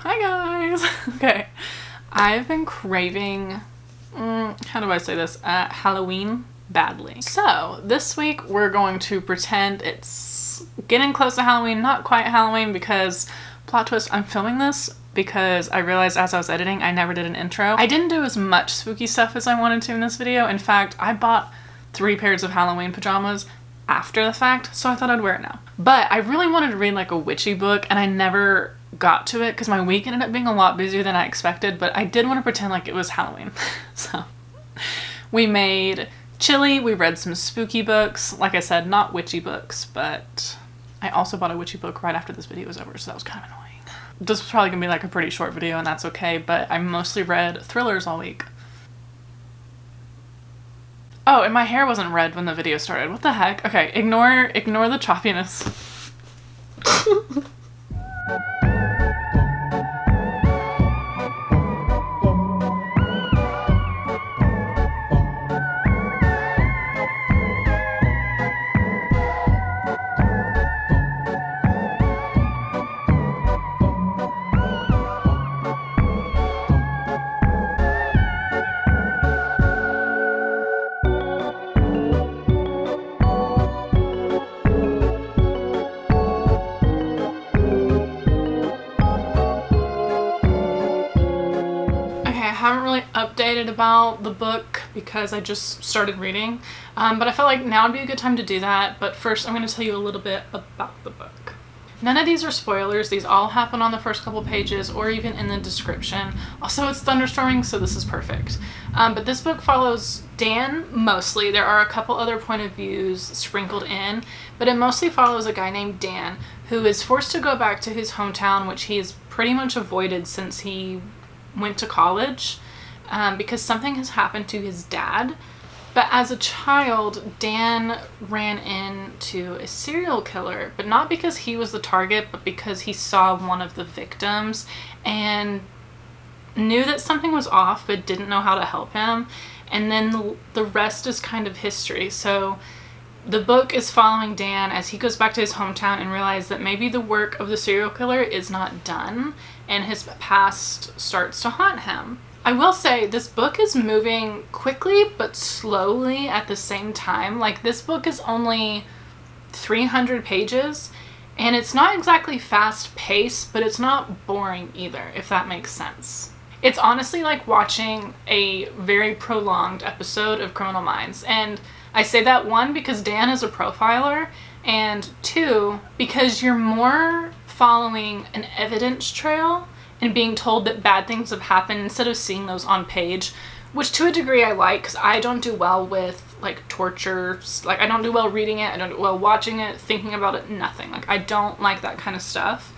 Hi guys! Okay, I've been craving, how do I say this, Halloween badly. So this week we're going to pretend it's getting close to Halloween, not quite Halloween, because, plot twist, I'm filming this because I realized as I was editing I never did an intro. I didn't do as much spooky stuff as I wanted to in this video. In fact, I bought 3 pairs of Halloween pajamas after the fact, so I thought I'd wear it now. But I really wanted to read like a witchy book and I never got to it because my week ended up being a lot busier than I expected, but I did want to pretend like it was Halloween. So we made chili, we read some spooky books, like I said, not witchy books, but I also bought a witchy book right after this video was over, so that was kind of annoying. This was probably gonna be like a pretty short video and that's okay, but I mostly read thrillers all week. Oh, and my hair wasn't red when the video started. What the heck? Okay, ignore the choppiness. I haven't really updated about the book because I just started reading, but I felt like now would be a good time to do that. But first I'm going to tell you a little bit about the book. None of these are spoilers. These all happen on the first couple pages or even in the description. Also, it's thunderstorming, so this is perfect. But this book follows Dan mostly. There are a couple other point of views sprinkled in, but it mostly follows a guy named Dan who is forced to go back to his hometown, which he's pretty much avoided since he went to college, because something has happened to his dad. But as a child, Dan ran into a serial killer, but not because he was the target, but because he saw one of the victims and knew that something was off but didn't know how to help him. And then the rest is kind of history. So the book is following Dan as he goes back to his hometown and realizes that maybe the work of the serial killer is not done and his past starts to haunt him. I will say this book is moving quickly but slowly at the same time. Like, this book is only 300 pages and it's not exactly fast paced, but it's not boring either, if that makes sense. It's honestly like watching a very prolonged episode of Criminal Minds. And I say that, 1, because Dan is a profiler, and 2, because you're more following an evidence trail and being told that bad things have happened instead of seeing those on page, which to a degree I like, because I don't do well with like torture. Like, I don't do well reading it, I don't do well watching it, thinking about it, nothing. Like, I don't like that kind of stuff.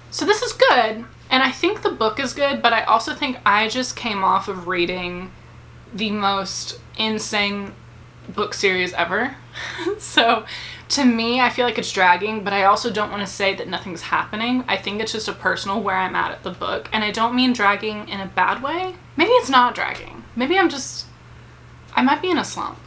So this is good, and I think the book is good, but I also think I just came off of reading the most insane book series ever. So to me, I feel like it's dragging, but I also don't want to say that nothing's happening. I think it's just a personal where I'm at the book, and I don't mean dragging in a bad way. Maybe it's not dragging. Maybe I might be in a slump,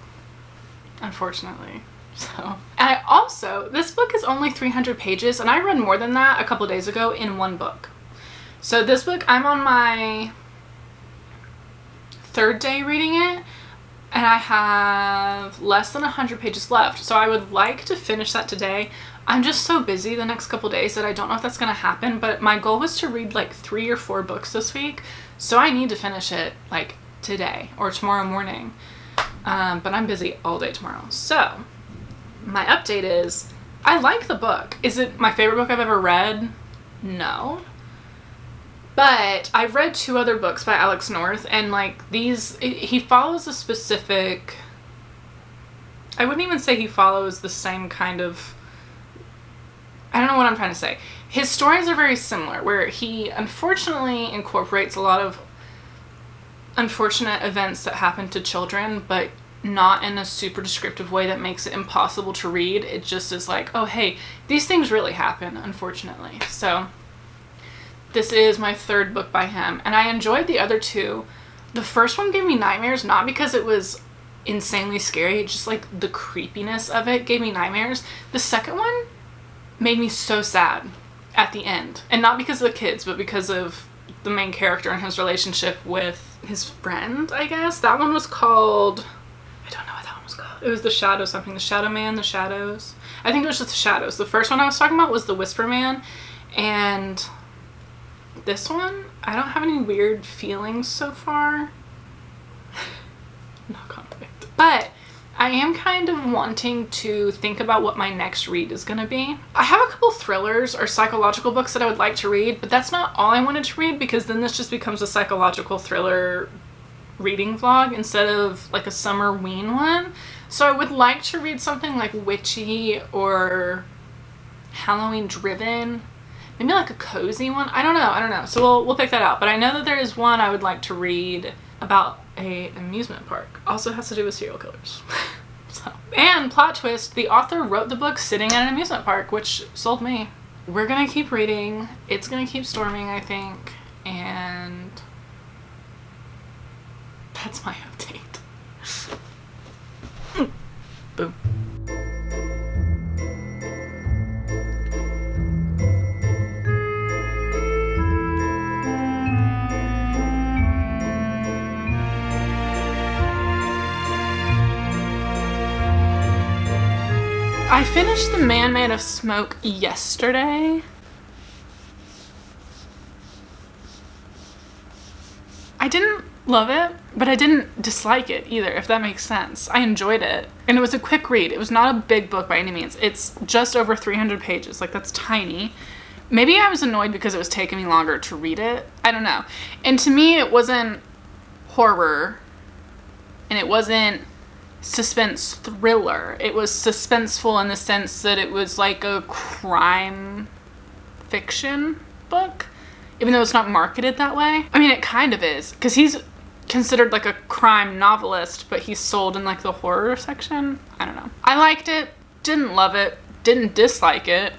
unfortunately. So, and this book is only 300 pages, and I read more than that a couple days ago in one book. So this book, I'm on my 3rd day reading it, and I have less than 100 pages left, so I would like to finish that today. I'm just so busy the next couple days that I don't know if that's going to happen, but my goal was to read like 3 or 4 books this week, so I need to finish it like today or tomorrow morning. But I'm busy all day tomorrow. So my update is, I like the book. Is it my favorite book I've ever read? No. But I've read 2 other books by Alex North, and like he follows a specific, I wouldn't even say he follows the same kind of, I don't know what I'm trying to say. His stories are very similar, where he unfortunately incorporates a lot of unfortunate events that happen to children, but not in a super descriptive way that makes it impossible to read. It just is like, oh hey, these things really happen, unfortunately. So this is my 3rd book by him, and I enjoyed the other 2. The first one gave me nightmares, not because it was insanely scary, just like the creepiness of it gave me nightmares. The second one made me so sad. at the end. And not because of the kids, but because of the main character and his relationship with his friend, I guess. That one was called, I don't know what that one was called. It was The Shadow something. The Shadow Man, The Shadows. I think it was just The Shadows. The first one I was talking about was The Whisper Man. And this one, I don't have any weird feelings so far. Knock on wood. But I am kind of wanting to think about what my next read is going to be. I have a couple thrillers or psychological books that I would like to read, but that's not all I wanted to read, because then this just becomes a psychological thriller reading vlog instead of like a Summerween one. So I would like to read something like witchy or Halloween driven. Maybe like a cozy one. I don't know. So we'll pick that out. But I know that there is one I would like to read about an amusement park. Also has to do with serial killers. So. And plot twist, the author wrote the book sitting at an amusement park, which sold me. We're gonna keep reading. It's gonna keep storming, I think. And that's my update. Boom. I finished The Man Made of Smoke yesterday. I didn't love it, but I didn't dislike it either, if that makes sense. I enjoyed it. And it was a quick read. It was not a big book by any means. It's just over 300 pages. Like, that's tiny. Maybe I was annoyed because it was taking me longer to read it. I don't know. And to me, it wasn't horror. And it wasn't suspense thriller. It was suspenseful in the sense that it was like a crime fiction book, even though it's not marketed that way. I mean, it kind of is, because he's considered like a crime novelist, but he's sold in like the horror section. I don't know. I liked it, didn't love it, didn't dislike it.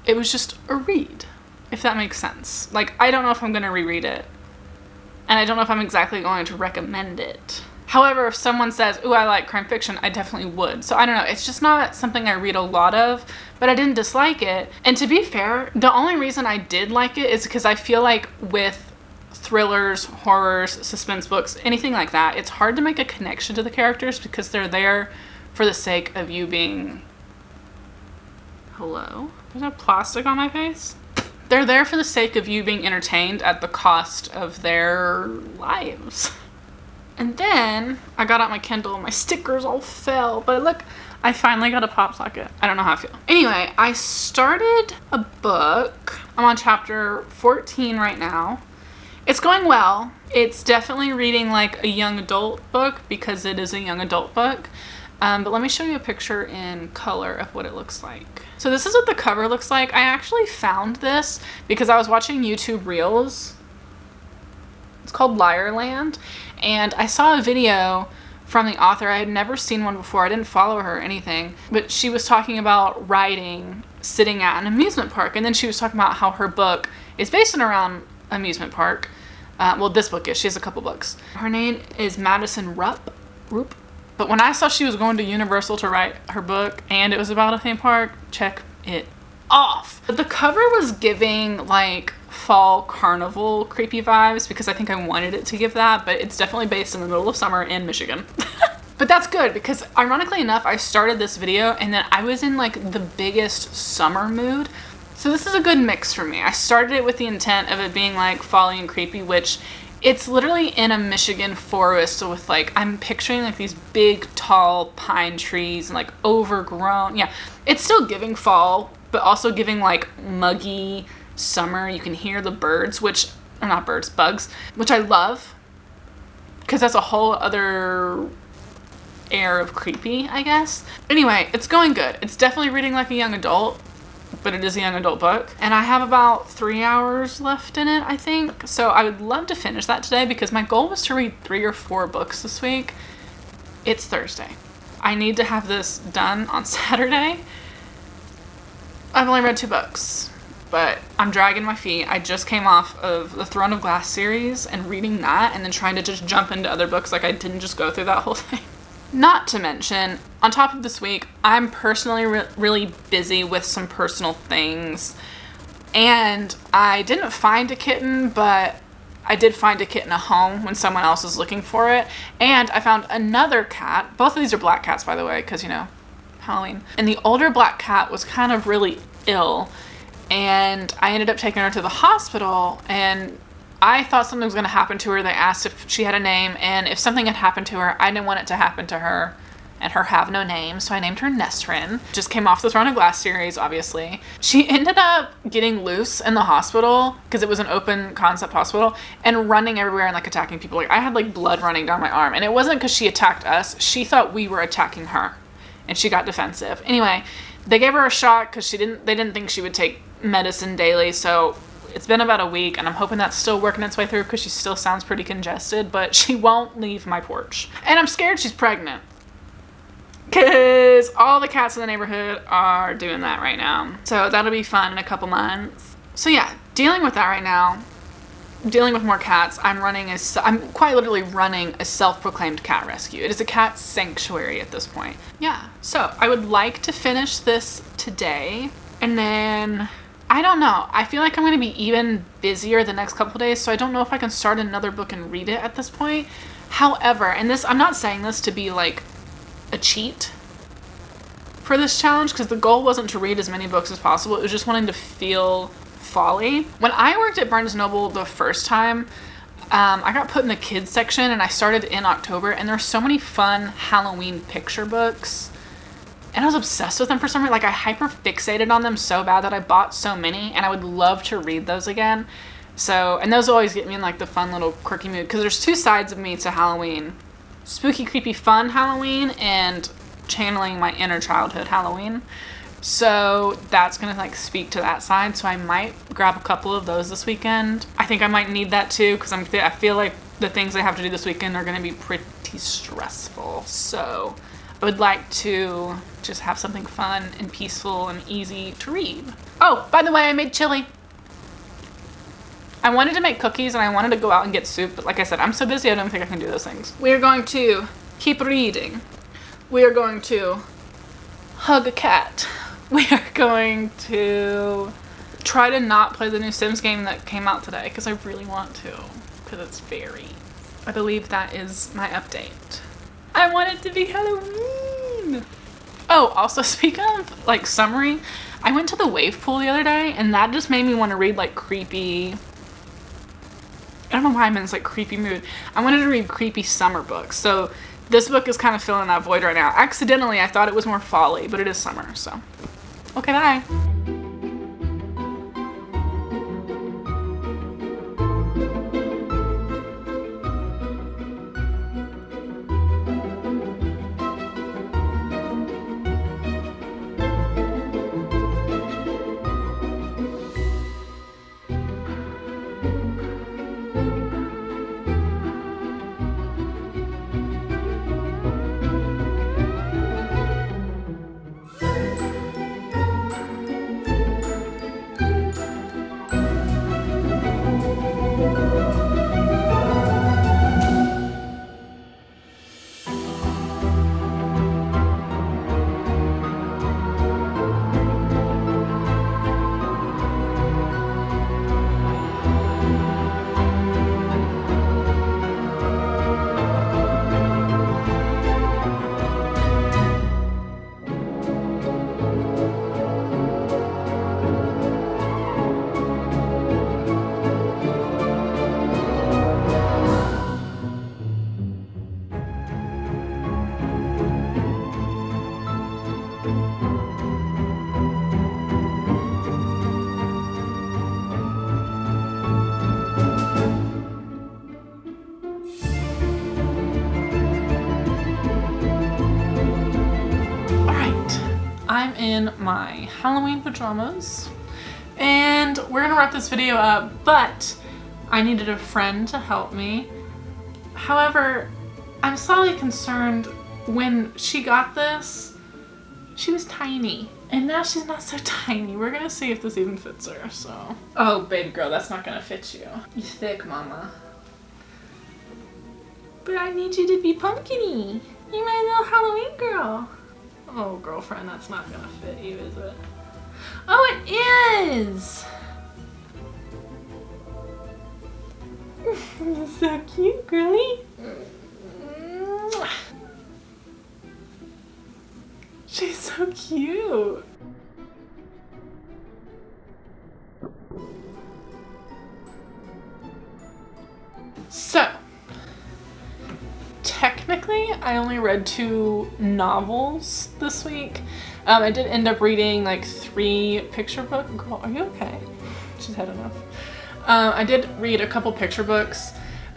It was just a read, if that makes sense. Like, I don't know if I'm going to reread it, and I don't know if I'm exactly going to recommend it. However, if someone says, ooh, I like crime fiction, I definitely would. So I don't know. It's just not something I read a lot of, but I didn't dislike it. And to be fair, the only reason I did like it is because I feel like with thrillers, horrors, suspense books, anything like that, it's hard to make a connection to the characters because they're there for the sake of you being... Hello? There's no plastic on my face? They're there for the sake of you being entertained at the cost of their lives. And then I got out my Kindle and my stickers all fell. But look, I finally got a pop socket. I don't know how I feel. Anyway, I started a book. I'm on chapter 14 right now. It's going well. It's definitely reading like a young adult book because it is a young adult book. But let me show you a picture in color of what it looks like. So this is what the cover looks like. I actually found this because I was watching YouTube Reels. It's called Liarland. And I saw a video from the author. I had never seen one before. I didn't follow her or anything. But she was talking about writing sitting at an amusement park. And then she was talking about how her book is based around amusement park. Well, this book is. She has a couple books. Her name is Madison Rupp. But when I saw she was going to Universal to write her book and it was about a theme park, check it off. But the cover was giving like fall carnival creepy vibes because I think I wanted it to give that, but it's definitely based in the middle of summer in Michigan. But that's good because ironically enough, I started this video and then I was in like the biggest summer mood. So this is a good mix for me. I started it with the intent of it being like folly and creepy, which it's literally in a Michigan forest with like, I'm picturing like these big tall pine trees and like overgrown. Yeah, it's still giving fall, but also giving like muggy summer. You can hear the birds, which are not birds, bugs, which I love because that's a whole other air of creepy, I guess. Anyway, it's going good. It's definitely reading like a young adult, but it is a young adult book. And I have about 3 hours left in it, I think. So I would love to finish that today because my goal was to read 3 or 4 books this week. It's Thursday. I need to have this done on Saturday. I've only read 2 books, but I'm dragging my feet. I just came off of the Throne of Glass series and reading that and then trying to just jump into other books. Like I didn't just go through that whole thing. Not to mention, on top of this week, I'm personally really busy with some personal things. And I didn't find a kitten, but I did find a kitten a home when someone else was looking for it. And I found another cat. Both of these are black cats, by the way, because, you know, Halloween. And the older black cat was kind of really ill. And I ended up taking her to the hospital, and I thought something was going to happen to her. They asked if she had a name, and if something had happened to her, I didn't want it to happen to her and her have no name, so I named her Nesrin. Just came off the Throne of Glass series, obviously. She ended up getting loose in the hospital because it was an open concept hospital, and running everywhere and like attacking people. Like I had like blood running down my arm, and it wasn't because she attacked us. She thought we were attacking her, and she got defensive. Anyway, they gave her a shot because they didn't think she would take medicine daily, so it's been about a week, and I'm hoping that's still working its way through because she still sounds pretty congested, but she won't leave my porch. And I'm scared she's pregnant, because all the cats in the neighborhood are doing that right now. So that'll be fun in a couple months. So yeah, dealing with that right now, dealing with more cats. I'm quite literally running a self-proclaimed cat rescue. It is a cat sanctuary at this point. Yeah, so I would like to finish this today, and then I don't know. I feel like I'm going to be even busier the next couple days, so I don't know if I can start another book and read it at this point. However, and this, I'm not saying this to be like a cheat for this challenge, because the goal wasn't to read as many books as possible. It was just wanting to feel folly. When I worked at Barnes & Noble the first time, I got put in the kids section, and I started in October, and there's so many fun Halloween picture books, and I was obsessed with them for some reason. Like I hyper fixated on them so bad that I bought so many, and I would love to read those again. So, and those always get me in like the fun little quirky mood, because there's two sides of me to Halloween: spooky, creepy, fun Halloween, and channeling my inner childhood Halloween. So that's gonna like speak to that side. So I might grab a couple of those this weekend. I think I might need that too, because I feel like the things I have to do this weekend are gonna be pretty stressful. So I would like to just have something fun and peaceful and easy to read. Oh, by the way, I made chili. I wanted to make cookies, and I wanted to go out and get soup, but like I said, I'm so busy I don't think I can do those things. We're going to keep reading. We are going to hug a cat. We are going to try to not play the new Sims game that came out today, because I really want to, because it's I believe that is my update. I want it to be Halloween. Oh, also speaking of like summery, I went to the wave pool the other day, and that just made me want to read like creepy, I don't know why I'm in this like creepy mood. I wanted to read creepy summer books. So this book is kind of filling that void right now. Accidentally, I thought it was more folly, but it is summer, so. Okay, bye. I'm in my Halloween pajamas, and we're gonna wrap this video up, but I needed a friend to help me. However, I'm slightly concerned. When she got this, she was tiny, and now she's not so tiny. We're gonna see if this even fits her, so. Oh, baby girl, that's not gonna fit you. You're thick, mama. But I need you to be pumpkin-y. You're my little Halloween girl. Oh, girlfriend, that's not gonna fit you, is it? Oh, it is! You're so cute, girly. She's so cute. So, technically, I only read 2 novels this week. I did end up reading like 3 picture books. Girl, are you okay? She's had enough. I did read a couple picture books.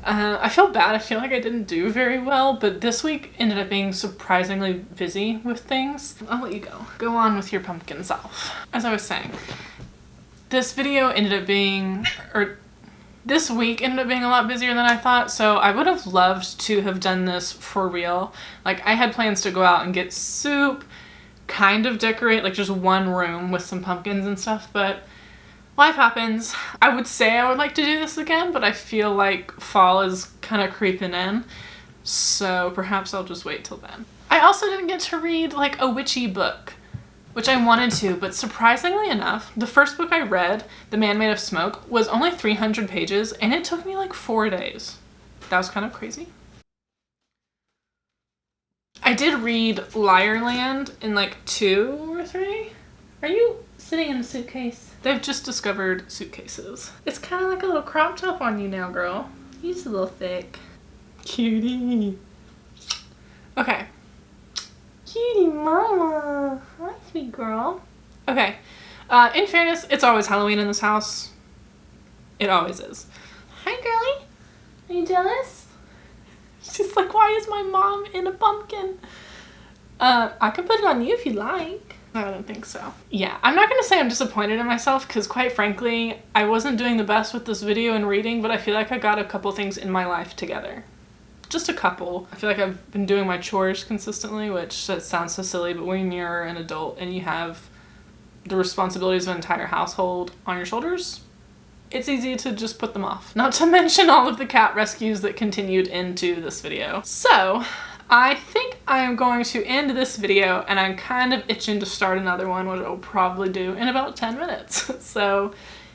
I feel bad. I feel like I didn't do very well, but this week ended up being surprisingly busy with things. I'll let you go. Go on with your pumpkin self. As I was saying, this video ended up being, this week ended up being a lot busier than I thought, so I would have loved to have done this for real. Like, I had plans to go out and get soup, kind of decorate, like, just one room with some pumpkins and stuff, but life happens. I would say I would like to do this again, but I feel like fall is kind of creeping in, so perhaps I'll just wait till then. I also didn't get to read, like, a witchy book, which I wanted to, but surprisingly enough, the first book I read, The Man Made of Smoke, was only 300 pages, and it took me like 4 days. That was kind of crazy. I did read Liarland in like 2 or 3. Are you sitting in a suitcase? They've just discovered suitcases. It's kind of like a little crop top on you now, girl. He's a little thick. Cutie. Okay. Cutie mama. Hi, sweet girl. Okay. In fairness, it's always Halloween in this house. It always is. Hi, girly. Are you jealous? She's like, why is my mom in a pumpkin? I can put it on you if you like. I don't think so. Yeah, I'm not gonna say I'm disappointed in myself because quite frankly, I wasn't doing the best with this video and reading, but I feel like I got a couple things in my life together. Just a couple. I feel like I've been doing my chores consistently, which that sounds so silly, but when you're an adult and you have the responsibilities of an entire household on your shoulders, it's easy to just put them off. Not to mention all of the cat rescues that continued into this video. So, I think I am going to end this video, and I'm kind of itching to start another one, which I'll probably do in about 10 minutes. So,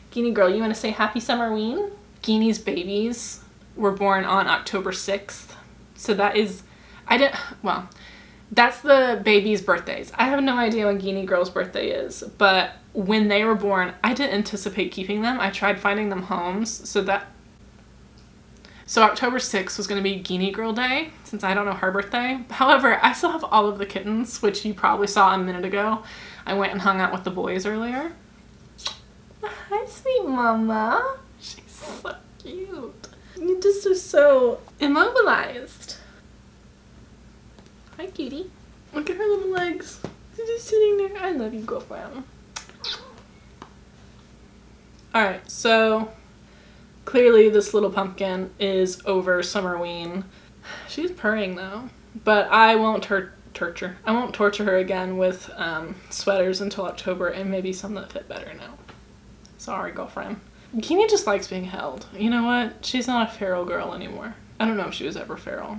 Guinea girl, you want to say happy Summerween? Guinea's babies were born on October 6th. So that is, well, that's the baby's birthdays. I have no idea when Guinea girl's birthday is, but when they were born, I didn't anticipate keeping them. I tried finding them homes, so October 6th was going to be Guinea Girl Day, since I don't know her birthday. However, I still have all of the kittens, which you probably saw a minute ago. I went and hung out with the boys earlier. Hi, sweet mama. She's so cute. You just are so immobilized. Hi, cutie. Look at her little legs. She's just sitting there. I love you, girlfriend. Alright, so clearly this little pumpkin is over Summerween. She's purring though, but I won't torture her again with sweaters until October, and maybe some that fit better now. Sorry, girlfriend. Guinea just likes being held. You know what? She's not a feral girl anymore. I don't know if she was ever feral.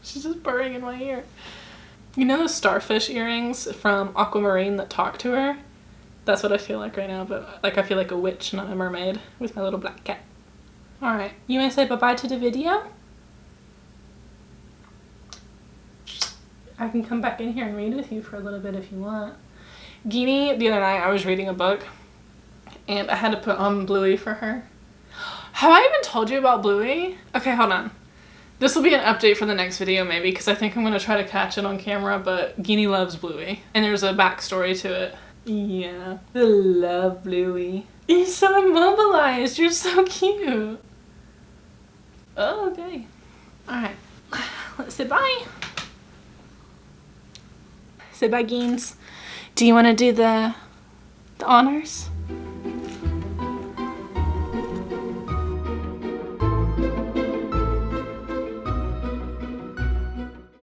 She's just purring in my ear. You know those starfish earrings from Aquamarine that talk to her? That's what I feel like right now, but like I feel like a witch, not a mermaid, with my little black cat. Alright, you want to say bye-bye to the video? I can come back in here and read with you for a little bit if you want. Guinea, the other night I was reading a book, and I had to put on Bluey for her. Have I even told you about Bluey? Okay, hold on. This will be an update for the next video maybe, because I think I'm going to try to catch it on camera, but Guinea loves Bluey. And there's a backstory to it. Yeah, I love Bluey. You're so immobilized. You're so cute. Oh, okay. Alright. Let's say bye. Say bye, Geens. Do you want to do the honors?